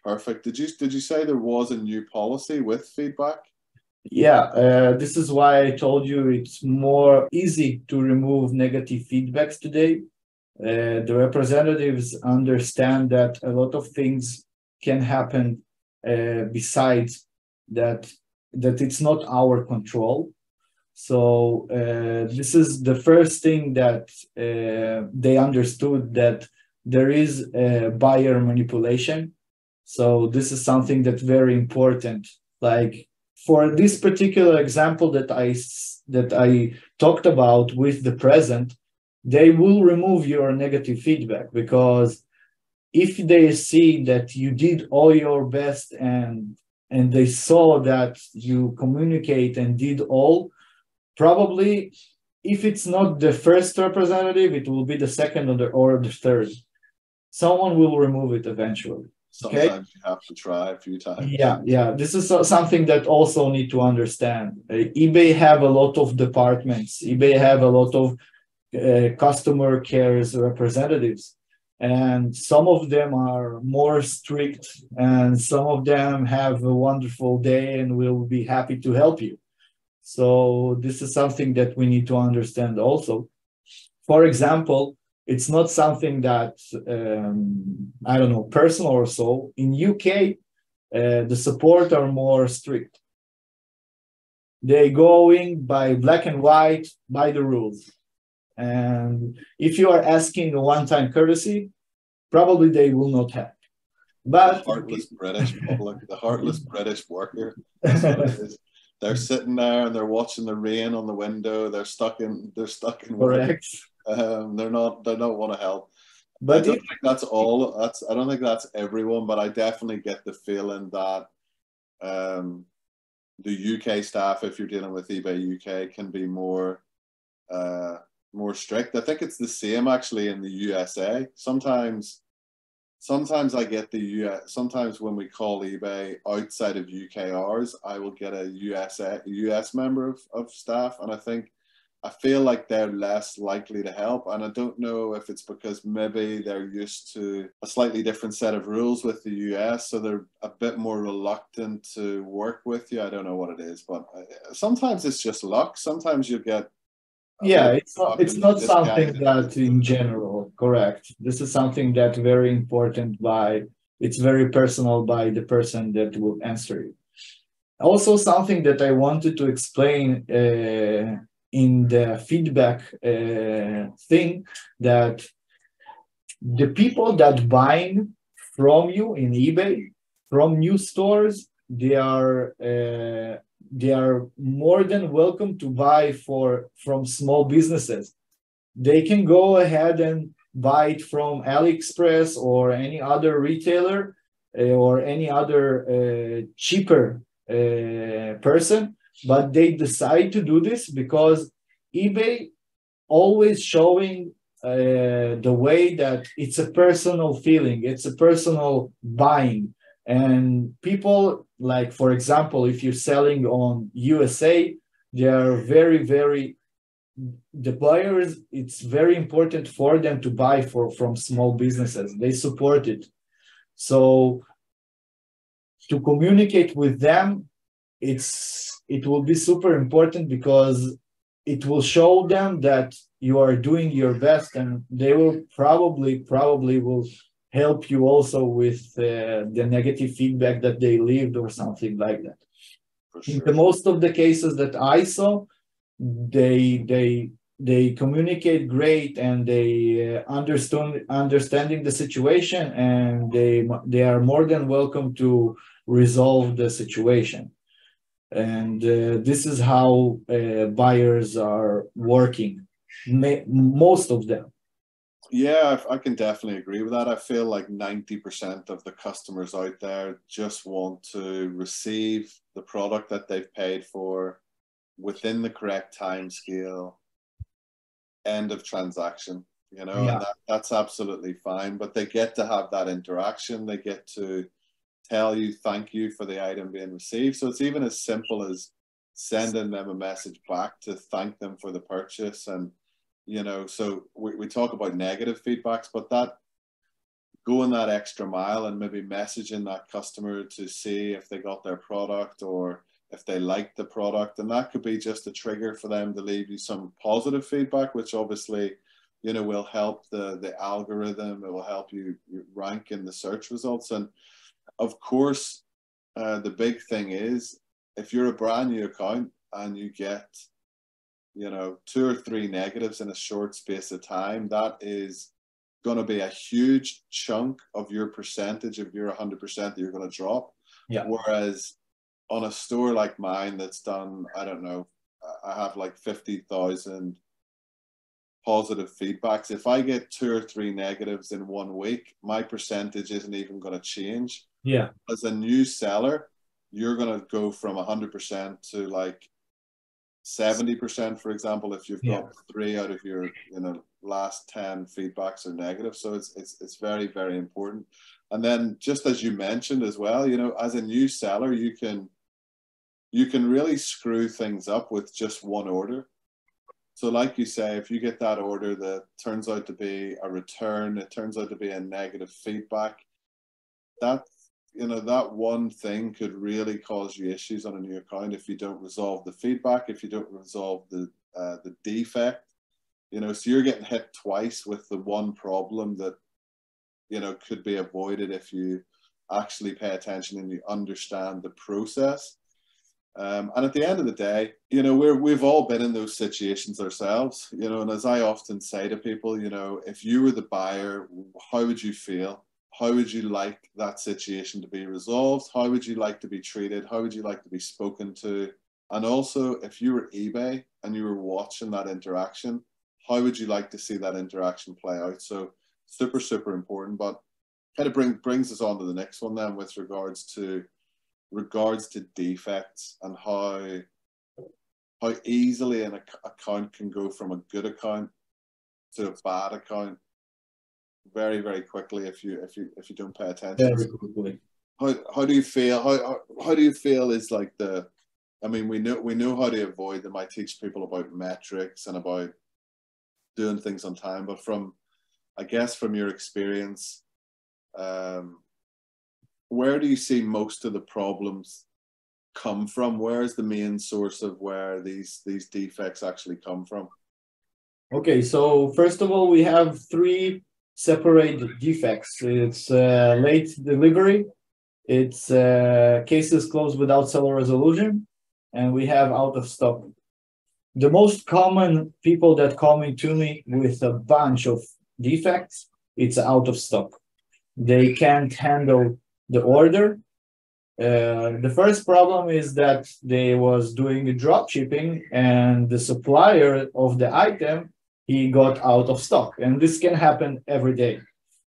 Perfect. Did you say there was a new policy with feedback? Yeah, this is why I told you it's more easy to remove negative feedbacks today. The representatives understand that a lot of things can happen besides that, that it's not our control. So this is the first thing that they understood, that there is buyer manipulation. So this is something that's very important. Like for this particular example that I talked about with the present, they will remove your negative feedback, because if they see that you did all your best and they saw that you communicate and did all, probably if it's not the first representative, it will be the second or the third. Someone will remove it eventually. Okay. Sometimes you have to try a few times. Yeah. This is something that also need to understand. eBay have a lot of departments. eBay have a lot of customer cares representatives, and some of them are more strict, and some of them have a wonderful day and will be happy to help you. So this is something that we need to understand also. For example, it's not something that I don't know, personal or so. In UK, the support are more strict. They going by black and white, by the rules. And if you are asking a one-time courtesy, probably they will not have. But the heartless British public, the heartless British worker. That's what it is. They're sitting there and they're watching the rain on the window. They're stuck in correct. They don't want to help. But I don't think that's all. I don't think that's everyone, but I definitely get the feeling that the UK staff, if you're dealing with eBay UK, can be more strict. I think it's the same actually in the USA. Sometimes I get the US. Sometimes when we call eBay outside of UK hours, I will get a US member of staff, and I feel like they're less likely to help. And I don't know if it's because maybe they're used to a slightly different set of rules with the US, so they're a bit more reluctant to work with you. I don't know what it is, but sometimes it's just luck. Sometimes you get it's not something that in general, correct. This is something that very important it's very personal by the person that will answer you. Also something that I wanted to explain in the feedback thing, that the people that buying from you in eBay, from new stores, they are more than welcome to buy from small businesses. They can go ahead and buy it from AliExpress or any other retailer or any other cheaper person, but they decide to do this because eBay always showing the way that it's a personal feeling, it's a personal buying. And people, like, for example, if you're selling on USA, they are the buyers, it's very important for them to buy from small businesses. They support it. So to communicate with them, it will be super important, because it will show them that you are doing your best, and they will probably will help you also with the negative feedback that they leave or something like that. Sure. In the most of the cases that I saw, they communicate great, and they understanding the situation, and they are more than welcome to resolve the situation. And this is how buyers are working, most of them. Yeah, I can definitely agree with that. I feel like 90% of the customers out there just want to receive the product that they've paid for within the correct time scale, end of transaction, yeah. And that's absolutely fine. But they get to have that interaction. They get to tell you thank you for the item being received. So it's even as simple as sending them a message back to thank them for the purchase. And so we talk about negative feedbacks, but going that extra mile and maybe messaging that customer to see if they got their product or if they liked the product. And that could be just a trigger for them to leave you some positive feedback, which obviously, you know, will help the algorithm. It will help you rank in the search results. And of course, the big thing is, if you're a brand new account and you get, you know, 2 or 3 negatives in a short space of time, that is going to be a huge chunk of your percentage of your 100% that you're going to drop. Yeah. Whereas on a store like mine that's done, I don't know, I have like 50,000 positive feedbacks. If I get 2 or 3 negatives in 1 week, my percentage isn't even going to change. Yeah. As a new seller, you're going to go from 100% to like 70%, for example, if you've got 3 out of your, you know, last 10 feedbacks are negative. So it's very, very important. And then just as you mentioned as well, you know, as a new seller, you can really screw things up with just 1 order. So like you say, if you get that order that turns out to be a return, it turns out to be a negative feedback, that, you know, that one thing could really cause you issues on a new account if you don't resolve the feedback, if you don't resolve the defect, you know. So you're getting hit twice with the one problem that, you know, could be avoided if you actually pay attention and you understand the process. And at the end of the day, you know, we've all been in those situations ourselves, you know, and as I often say to people, you know, if you were the buyer, how would you feel? How would you like that situation to be resolved? How would you like to be treated? How would you like to be spoken to? And also, if you were eBay and you were watching that interaction, how would you like to see that interaction play out? So super, super important. But kind of brings us on to the next one then, with regards to defects and how easily an account can go from a good account to a bad account very, very quickly if you don't pay attention. Very quickly. How do you feel? How do you feel is like the, I mean, we know how to avoid them. I teach people about metrics and about doing things on time, but I guess from your experience, where do you see most of the problems come from? Where is the main source of where these defects actually come from? Okay, so first of all, we have 3 separate defects. It's late delivery, it's cases closed without seller resolution, and we have out of stock. The most common people that come to me with a bunch of defects, it's out of stock. They can't handle the order. The first problem is that they was doing drop shipping and the supplier of the item, he got out of stock, and this can happen every day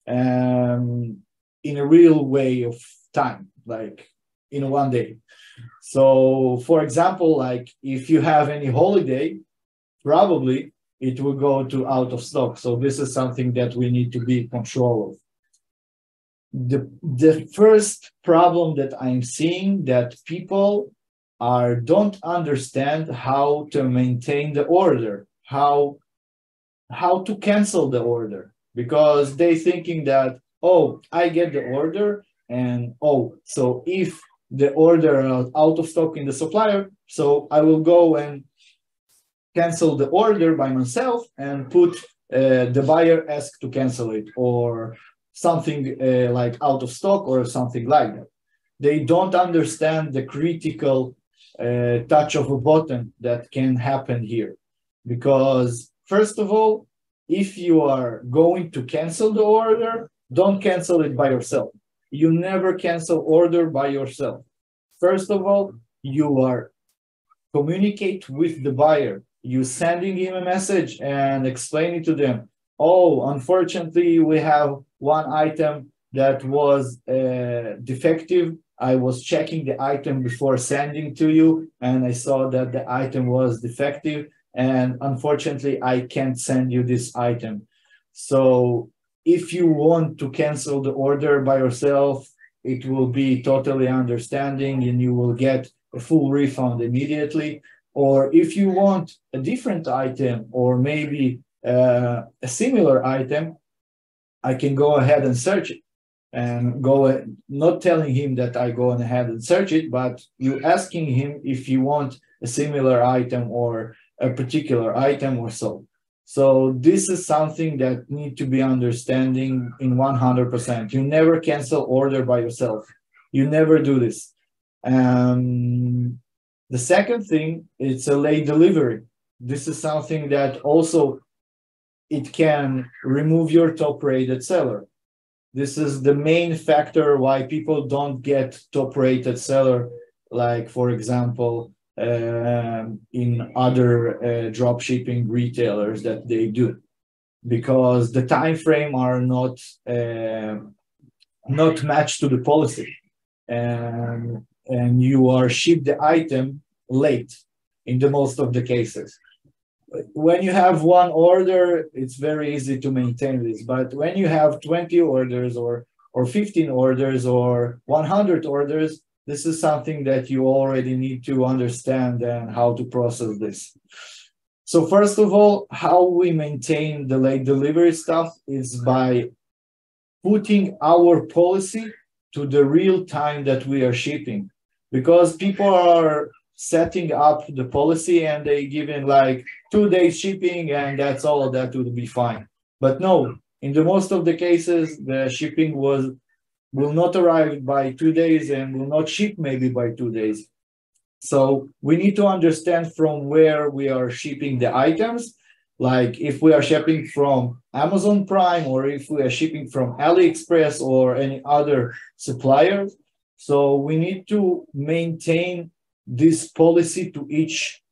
in a real way of time, like in 1 day. So for example, like if you have any holiday, probably it will go to out of stock. So this is something that we need to be in control of. The first problem that I'm seeing, that people don't understand how to maintain the order, how to cancel the order, because they thinking that, oh, I get the order, and so if the order is out of stock in the supplier, so I will go and cancel the order by myself and put the buyer ask to cancel it, or something like out of stock or something like that. They don't understand the critical touch of a button that can happen here. Because first of all, if you are going to cancel the order, don't cancel it by yourself. You never cancel order by yourself. First of all, you are communicate with the buyer. You sending him a message and explaining to them, oh, unfortunately, we have one item that was defective. I was checking the item before sending to you, and I saw that the item was defective, and unfortunately, I can't send you this item. So if you want to cancel the order by yourself, it will be totally understanding and you will get a full refund immediately. Or if you want a different item or maybe a similar item, I can go ahead and search it and go, not telling him that I go ahead and search it, but you asking him if you want a similar item or a particular item or so. So this is something that need to be understanding in 100%. You never cancel order by yourself. You never do this. The second thing, it's a late delivery. This is something that also it can remove your top-rated seller. This is the main factor why people don't get top-rated seller, like, for example, in other drop shipping retailers that they do, because the time frame are not matched to the policy, and you are shipped the item late in the most of the cases. When you have one order, it's very easy to maintain this. But when you have 20 orders or 15 orders or 100 orders, this is something that you already need to understand and how to process this. So first of all, how we maintain the late delivery stuff is by putting our policy to the real time that we are shipping. Because people are setting up the policy and they give in like 2 days shipping and that's all, that would be fine. But no, in the most of the cases, the shipping will not arrive by 2 days and will not ship maybe by 2 days. So we need to understand from where we are shipping the items, like if we are shipping from Amazon Prime or if we are shipping from AliExpress or any other supplier. So we need to maintain this policy to each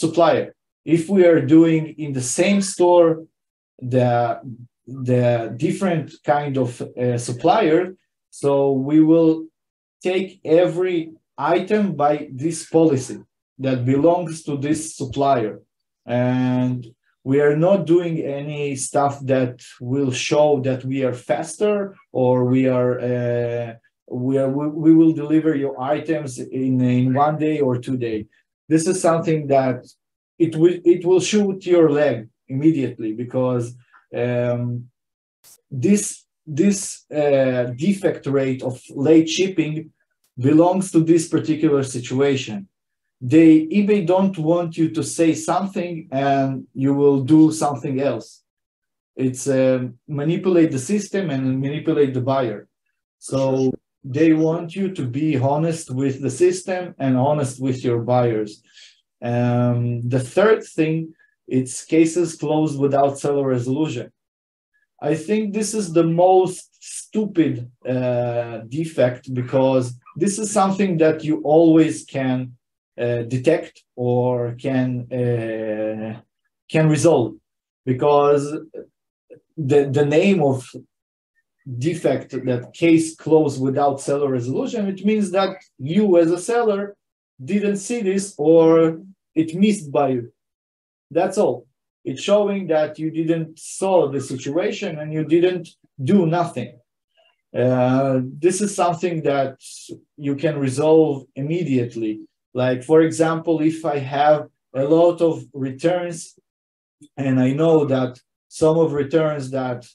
supplier. If we are doing in the same store the different kind of supplier, so we will take every item by this policy that belongs to this supplier, and we are not doing any stuff that will show that we are faster or we will deliver your items in 1 day or 2 days. This is something that it will shoot your leg immediately, because this defect rate of late shipping belongs to this particular situation. eBay don't want you to say something and you will do something else. It's manipulate the system and manipulate the buyer. So they want you to be honest with the system and honest with your buyers. The third thing, it's cases closed without seller resolution. I think this is the most stupid defect, because this is something that you always can detect or can resolve, because the name of defect, that case closed without seller resolution, it means that you as a seller didn't see this or it missed by you. That's all. It's showing that you didn't saw the situation and you didn't do nothing. This is something that you can resolve immediately. Like, for example, if I have a lot of returns and I know that some of returns that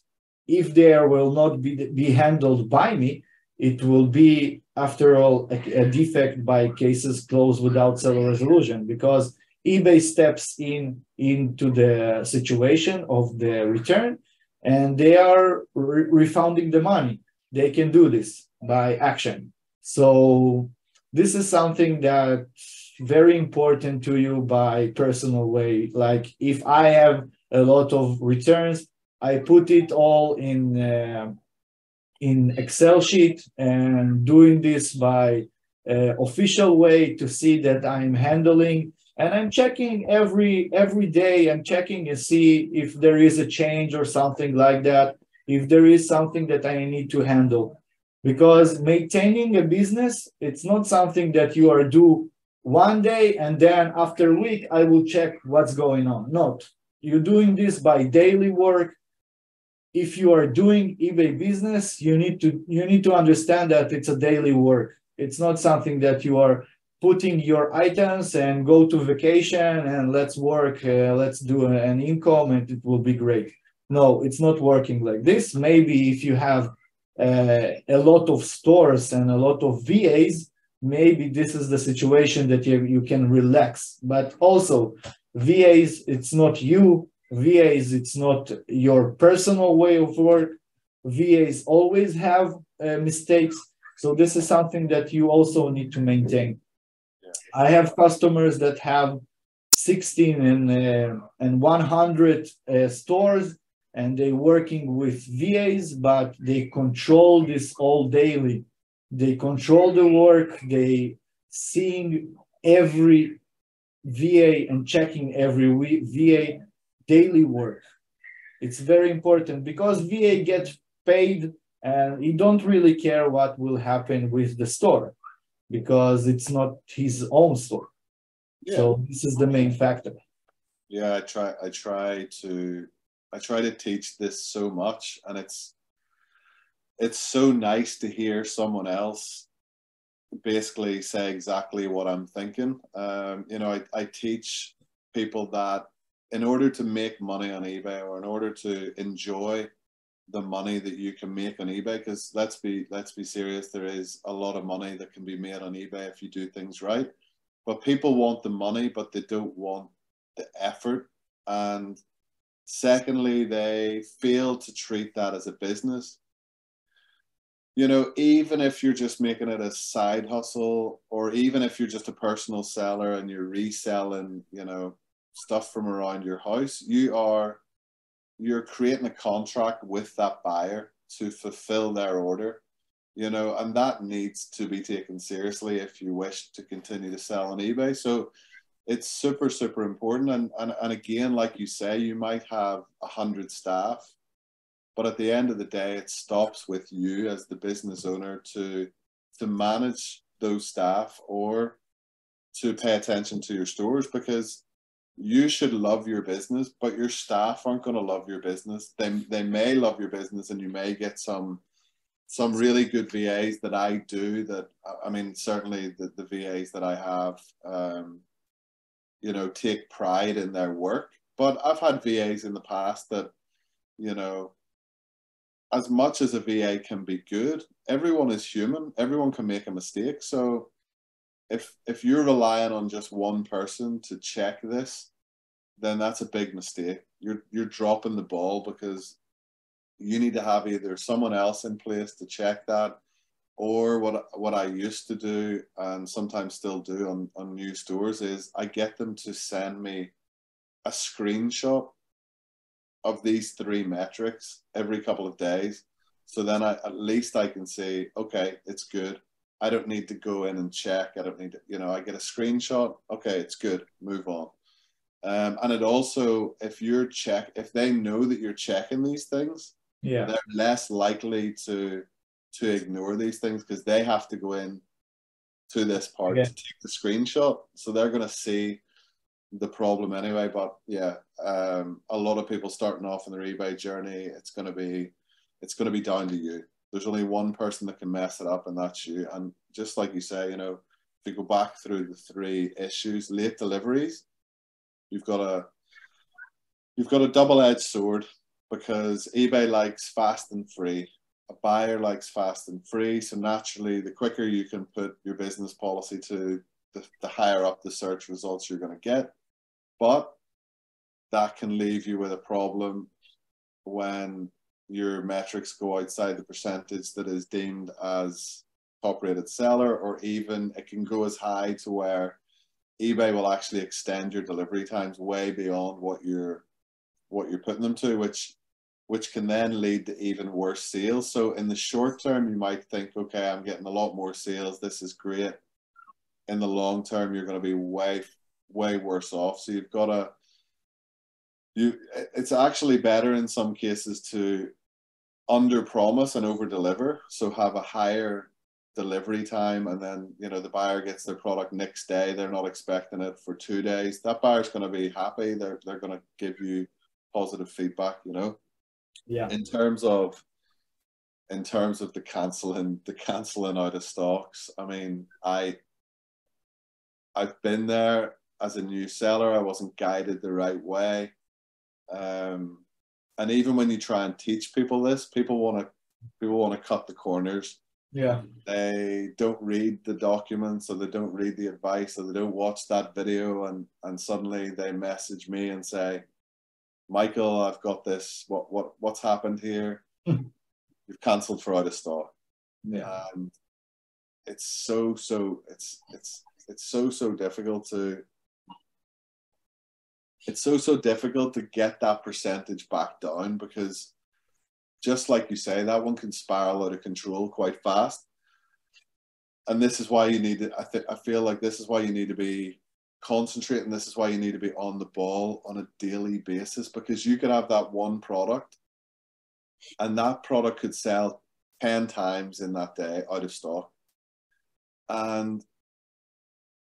if they will not be handled by me, it will be, after all, a defect by cases closed without seller resolution, because eBay steps into the situation of the return and they are refunding the money. They can do this by action. So this is something that's very important to you by personal way. Like, if I have a lot of returns, I put it all in Excel sheet and doing this by official way to see that I'm handling, and I'm checking every day. I'm checking and see if there is a change or something like that, if there is something that I need to handle. Because maintaining a business, it's not something that you are do one day and then after a week I will check what's going on. Not. You're doing this by daily work. If you are doing eBay business, you need to understand that it's a daily work. It's not something that you are putting your items and go to vacation and let's work, let's do an income and it will be great. No, it's not working like this. Maybe if you have a lot of stores and a lot of VAs, maybe this is the situation that you can relax. But also, VAs, it's not you. VAs, it's not your personal way of work. VAs always have mistakes. So this is something that you also need to maintain. I have customers that have 16 and 100 stores, and they're working with VAs, but they control this all daily. They control the work. They seeing every VA and checking every VA daily work. It's very important because VA gets paid and he don't really care what will happen with the store because it's not his own store. Yeah. So this is the main factor. Yeah, I try to teach this so much, and it's so nice to hear someone else basically say exactly what I'm thinking. You know, I teach people that in order to make money on eBay, or in order to enjoy the money that you can make on eBay, because let's be serious, there is a lot of money that can be made on eBay if you do things right. But people want the money, but they don't want the effort. And secondly, they fail to treat that as a business. You know, even if you're just making it a side hustle, or even if you're just a personal seller and you're reselling, you know, stuff from around your house, you're creating a contract with that buyer to fulfill their order, you know, and that needs to be taken seriously if you wish to continue to sell on eBay. So it's super, super important. And again, like you say, you might have 100 staff, but at the end of the day, it stops with you as the business owner to manage those staff or to pay attention to your stores, because you should love your business, but your staff aren't going to love your business. They may love your business, and you may get some really good VAs that I do. That, I mean, certainly the VAs that I have, you know, take pride in their work. But I've had VAs in the past that, you know, as much as a VA can be good, everyone is human. Everyone can make a mistake. So if you're relying on just one person to check this, then that's a big mistake. You're dropping the ball, because you need to have either someone else in place to check that, or what I used to do and sometimes still do on new stores is I get them to send me a screenshot of these 3 metrics every couple of days. So then at least I can say, okay, it's good. I don't need to go in and check. I don't need to, you know, I get a screenshot. Okay, it's good. Move on. And it also, if they know that you're checking these things, Yeah, they're less likely to ignore these things, because they have to go in to this part to take the screenshot. So they're going to see the problem anyway. But yeah, a lot of people starting off in their eBay journey, it's going to be down to you. There's only one person that can mess it up, and that's you. And just like you say, you know, if you go back through the 3 issues, late deliveries, you've got a double-edged sword, because eBay likes fast and free. A buyer likes fast and free. So naturally, the quicker you can put your business policy to, the higher up the search results you're going to get. But that can leave you with a problem when your metrics go outside the percentage that is deemed as top rated seller, or even it can go as high to where eBay will actually extend your delivery times way beyond what you're putting them to, which can then lead to even worse sales. So in the short term, you might think, okay, I'm getting a lot more sales. This is great. In the long term, you're going to be way, way worse off. So you've got to, it's actually better in some cases to under promise and over deliver. So have a higher delivery time, and then, you know, the buyer gets their product next day. They're not expecting it for 2 days. That buyer's going to be happy. They're going to give you positive feedback, you know. yeah. In terms of the canceling out of stocks, I mean, I've been there as a new seller. I wasn't guided the right way. And even when you try and teach people this, people want to cut the corners. Yeah. They don't read the documents, or they don't read the advice, or they don't watch that video, and suddenly they message me and say, Michael, I've got this. What's happened here? You've cancelled for out of stock. Yeah. And it's so difficult to get that percentage back down, because just like you say, that one can spiral out of control quite fast. And this is why you need to, I feel like this is why you need to be concentrating. This is why you need to be on the ball on a daily basis, because you could have that one product and that product could sell 10 times in that day out of stock. And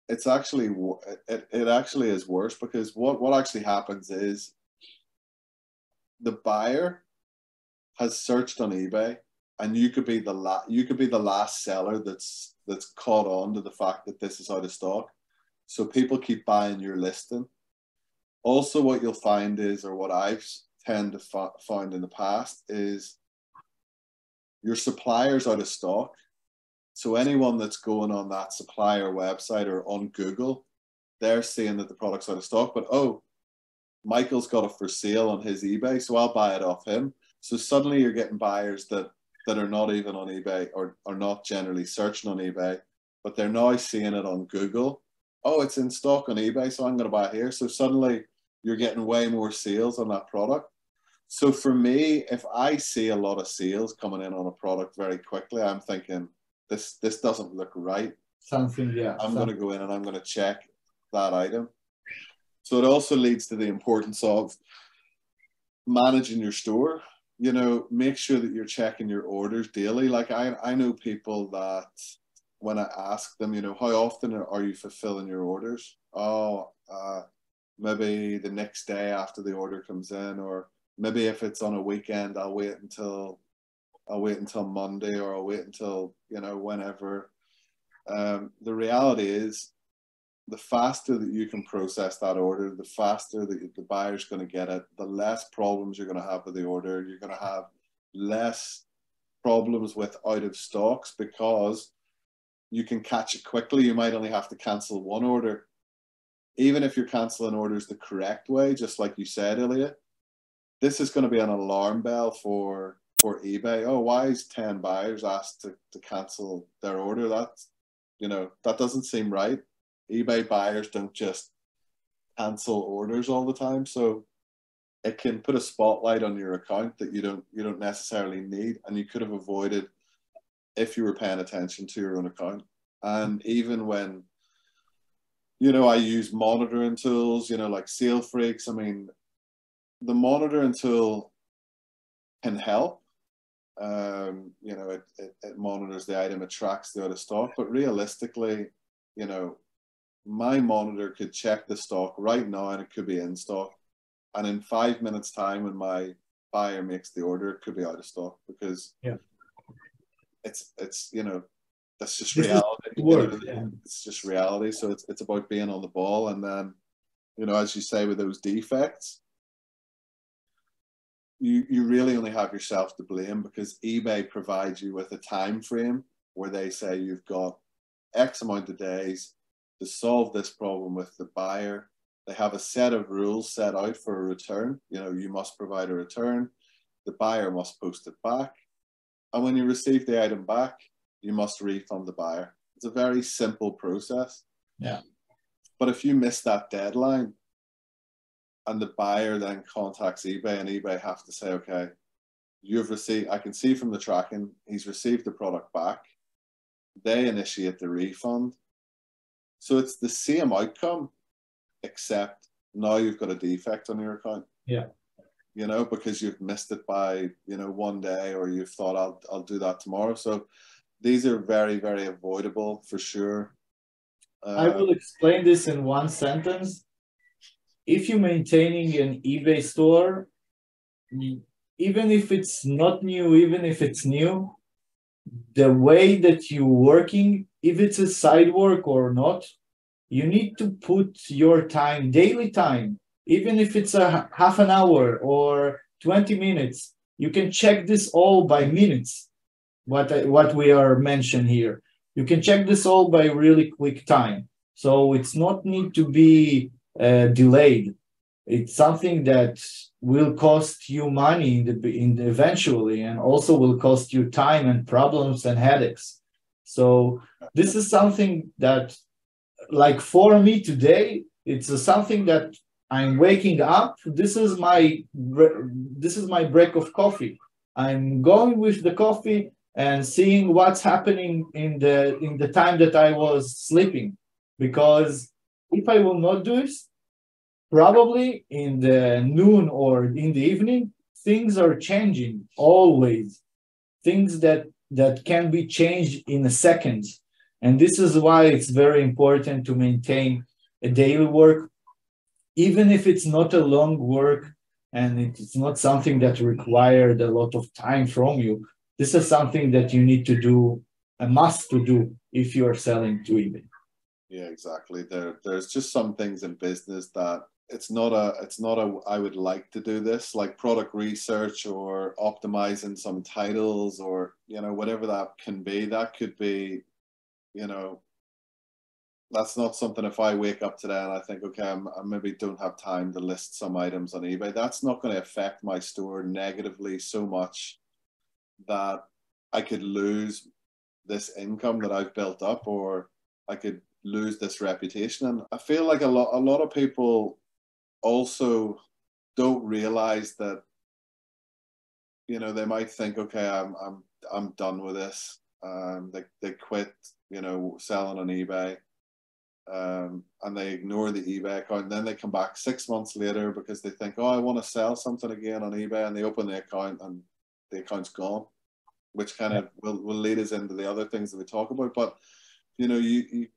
it's actually, it actually is worse, because what actually happens is the buyer has searched on eBay, and you could be the last seller that's caught on to the fact that this is out of stock. So people keep buying your listing. Also, what you'll find is, or what I've tend to find in the past, is your supplier's out of stock. So anyone that's going on that supplier website or on Google, they're seeing that the product's out of stock, but oh, Michael's got it for sale on his eBay, so I'll buy it off him. So suddenly you're getting buyers that are not even on eBay, or are not generally searching on eBay, but they're now seeing it on Google. Oh, it's in stock on eBay, so I'm going to buy it here. So suddenly you're getting way more sales on that product. So for me, if I see a lot of sales coming in on a product very quickly, I'm thinking, this doesn't look right. Something, yeah. I'm going to go in and I'm going to check that item. So it also leads to the importance of managing your store. You know, make sure that you're checking your orders daily. Like I know people that when I ask them, you know, how often are you fulfilling your orders? Oh, maybe the next day after the order comes in, or maybe if it's on a weekend, I'll wait until Monday, or I'll wait until, you know, whenever. The reality is, the faster that you can process that order, the faster that the buyer's going to get it, the less problems you're going to have with the order. You're going to have less problems with out of stocks, because you can catch it quickly. You might only have to cancel one order. Even if you're canceling orders the correct way, just like you said, Ilia, this is going to be an alarm bell for eBay. Oh, why is 10 buyers asked to cancel their order? That's, you know, that doesn't seem right. eBay buyers don't just cancel orders all the time. So it can put a spotlight on your account that you don't necessarily need, and you could have avoided if you were paying attention to your own account. And even when, you know, I use monitoring tools, you know, like Sale Freaks, I mean, the monitoring tool can help. You know, it monitors the item, it tracks the out of stock, but realistically, you know, my monitor could check the stock right now and it could be in stock. And in 5 minutes time, when my buyer makes the order, it could be out of stock, because it's, you know, that's just reality. It's just reality. So it's about being on the ball. And then, you know, as you say, with those defects, you really only have yourself to blame, because eBay provides you with a time frame where they say you've got X amount of days to solve this problem with the buyer. They have a set of rules set out for a return. You know, you must provide a return. The buyer must post it back. And when you receive the item back, you must refund the buyer. It's a very simple process. Yeah. But if you miss that deadline, and the buyer then contacts eBay, and eBay have to say, okay, you've received, I can see from the tracking, he's received the product back. They initiate the refund. So it's the same outcome, except now you've got a defect on your account. Yeah. You know, because you've missed it by, you know, one day, or you've thought I'll do that tomorrow. So these are very, very avoidable for sure. I will explain this in one sentence. If you're maintaining an eBay store, even if it's not new, even if it's new, the way that you're working, if it's a side work or not, you need to put your time, daily time, even if it's a half an hour or 20 minutes. You can check this all by minutes, what we are mentioned here. You can check this all by really quick time. So it's not need to be delayed. It's something that will cost you money eventually, and also will cost you time and problems and headaches. So this is something that, like for me today, it's something that I'm waking up. This is my break of coffee. I'm going with the coffee and seeing what's happening in the time that I was sleeping. Because if I will not do this, probably in the noon or in the evening, things are changing always. Things that can be changed in a second. And this is why it's very important to maintain a daily work, even if it's not a long work and it's not something that required a lot of time from you. This is something that you need to do, a must to do if you are selling to eBay. Yeah, exactly. There's just some things in business that it's not a I would like to do this, like product research or optimizing some titles or, whatever that can be. That could be, that's not something. If I wake up today and I think, okay, I maybe don't have time to list some items on eBay, that's not going to affect my store negatively so much that I could lose this income that I've built up, or I could lose this reputation. And I feel like a lot of people also don't realize that, they might think, okay, I'm done with this. They quit, selling on eBay, and they ignore the eBay account. And then they come back 6 months later because they think, oh, I want to sell something again on eBay, and they open the account and the account's gone, which kind of will lead us into the other things that we talk about. But eBay's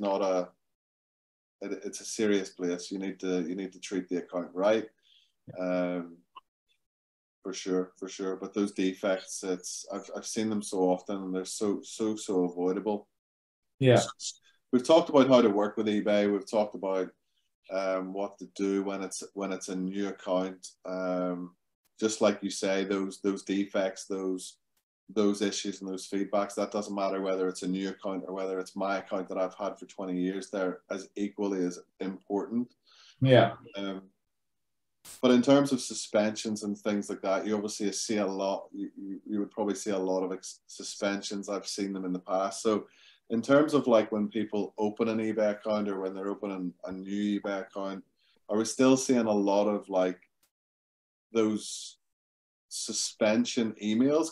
not it's a serious place. You need to treat the account right, for sure. But those defects, I've seen them so often, and they're so avoidable. Yeah, we've talked about how to work with eBay. We've talked about what to do when it's a new account. Just like you say, those defects, those issues and those feedbacks, that doesn't matter whether it's a new account or whether it's my account that I've had for 20 years. They're as equally as important. Yeah. But in terms of suspensions and things like that, you obviously see a lot. You would probably see a lot of suspensions. I've seen them in the past. So in terms of like when people open an eBay account or when they're opening a new eBay account, are we still seeing a lot of like those suspension emails?